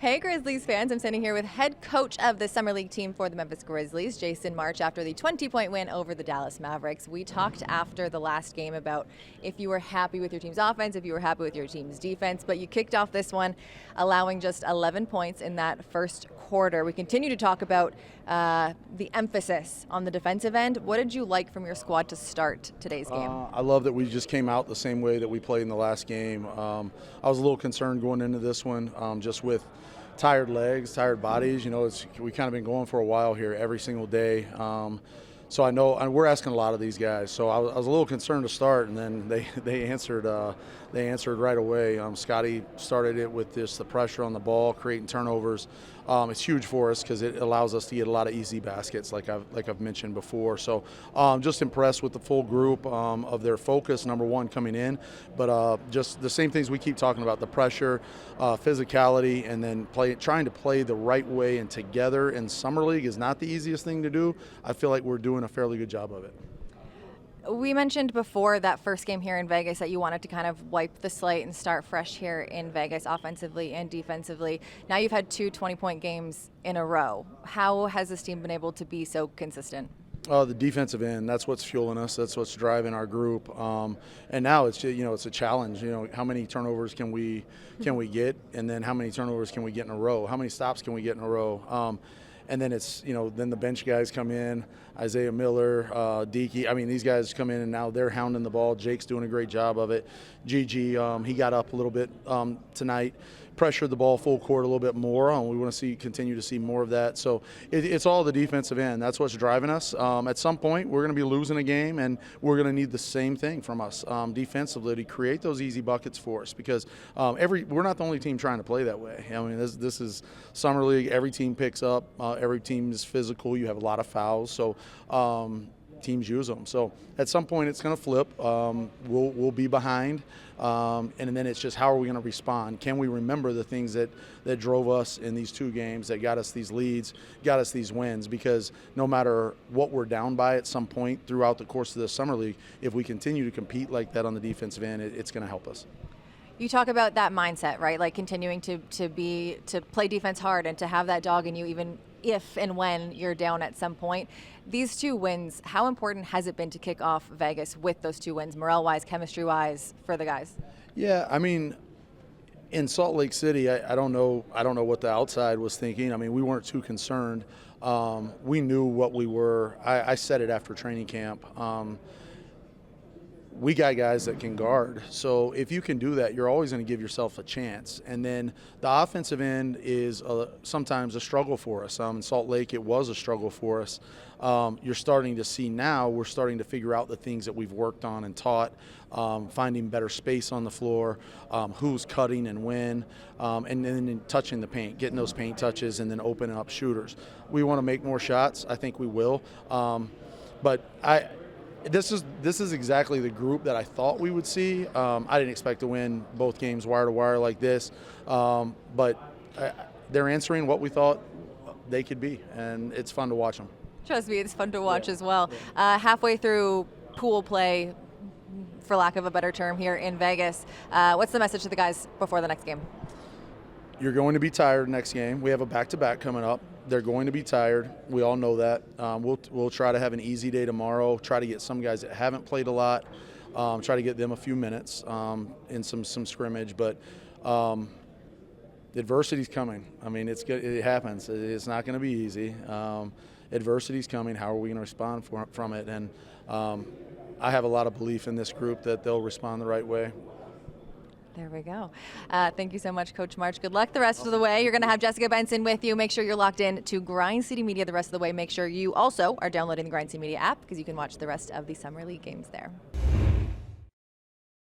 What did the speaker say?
Hey Grizzlies fans, I'm sitting here with head coach of the Summer League team for the Memphis Grizzlies, Jason March, after the 20-point win over the Dallas Mavericks. We talked after the last game about if you were happy with your team's offense, if you were happy with your team's defense, but you kicked off this one allowing just 11 points in that first quarter. We continue to talk about the emphasis on the defensive end. What did you like from your squad to start today's game? I love that we just came out the same way that we played in the last game. I was a little concerned going into this one just with tired legs, tired bodies. You know, we kind of been going for a while here every single day. So I know, and we're asking a lot of these guys. So I was a little concerned to start, and then they answered right away. Scotty started it with the pressure on the ball, creating turnovers. It's huge for us because it allows us to get a lot of easy baskets, like I've mentioned before. So just impressed with the full group of their focus, number one, coming in, but just the same things we keep talking about: the pressure, physicality, and then trying to play the right way and together in Summer League is not the easiest thing to do. I feel like we're doing a fairly good job of it. We mentioned before that first game here in Vegas that you wanted to kind of wipe the slate and start fresh here in Vegas, offensively and defensively. Now you've had two 20-point games in a row. How has this team been able to be so consistent? The defensive end, that's what's fueling us. That's what's driving our group. And now it's a challenge. How many turnovers can we get, and then how many turnovers can we get in a row? How many stops can we get in a row? And then then the bench guys come in, Isaiah Miller, Deaky. I mean, these guys come in and now they're hounding the ball. Jake's doing a great job of it. Gigi, he got up a little bit tonight, pressured the ball full court a little bit more. We want to continue to see more of that. So it's all the defensive end. That's what's driving us. At some point, we're going to be losing a game, and we're going to need the same thing from us defensively to create those easy buckets for us, because we're not the only team trying to play that way. I mean, this is Summer League. Every team picks up. Every team is physical. You have a lot of fouls. So teams use them. So at some point it's going to flip. We'll be behind, and then it's just how are we going to respond? Can we remember the things that drove us in these two games, that got us these leads, got us these wins? Because no matter what we're down by at some point throughout the course of the Summer League, if we continue to compete like that on the defensive end, it's going to help us. You talk about that mindset, right? Like continuing to play defense hard and to have that dog in you, even if and when you're down at some point. These two wins, how important has it been to kick off Vegas with those two wins, morale-wise, chemistry-wise, for the guys? Yeah, I mean, in Salt Lake City, I don't know what the outside was thinking. I mean, we weren't too concerned. We knew what we were. I said it after training camp. We got guys that can guard. So if you can do that, you're always going to give yourself a chance. And then the offensive end is sometimes a struggle for us. In Salt Lake, it was a struggle for us. You're starting to see now, we're starting to figure out the things that we've worked on and taught, finding better space on the floor, who's cutting and when, and then touching the paint, getting those paint touches, and then opening up shooters. We want to make more shots. I think we will. This is exactly the group that I thought we would see. I didn't expect to win both games wire to wire like this, but they're answering what we thought they could be, and it's fun to watch them. Trust me, it's fun to watch as well. Halfway through pool play, for lack of a better term, here in Vegas, what's the message to the guys before the next game? You're going to be tired next game. We have a back-to-back coming up. They're going to be tired. We all know that. We'll try to have an easy day tomorrow, try to get some guys that haven't played a lot, try to get them a few minutes in some scrimmage. But adversity's coming. I mean, it happens. It's not going to be easy. Adversity's coming. How are we going to respond from it? And I have a lot of belief in this group that they'll respond the right way. There we go. Thank you so much, Coach March. Good luck the rest of the way. You're going to have Jessica Benson with you. Make sure you're locked in to Grind City Media the rest of the way. Make sure you also are downloading the Grind City Media app, because you can watch the rest of the Summer League games there.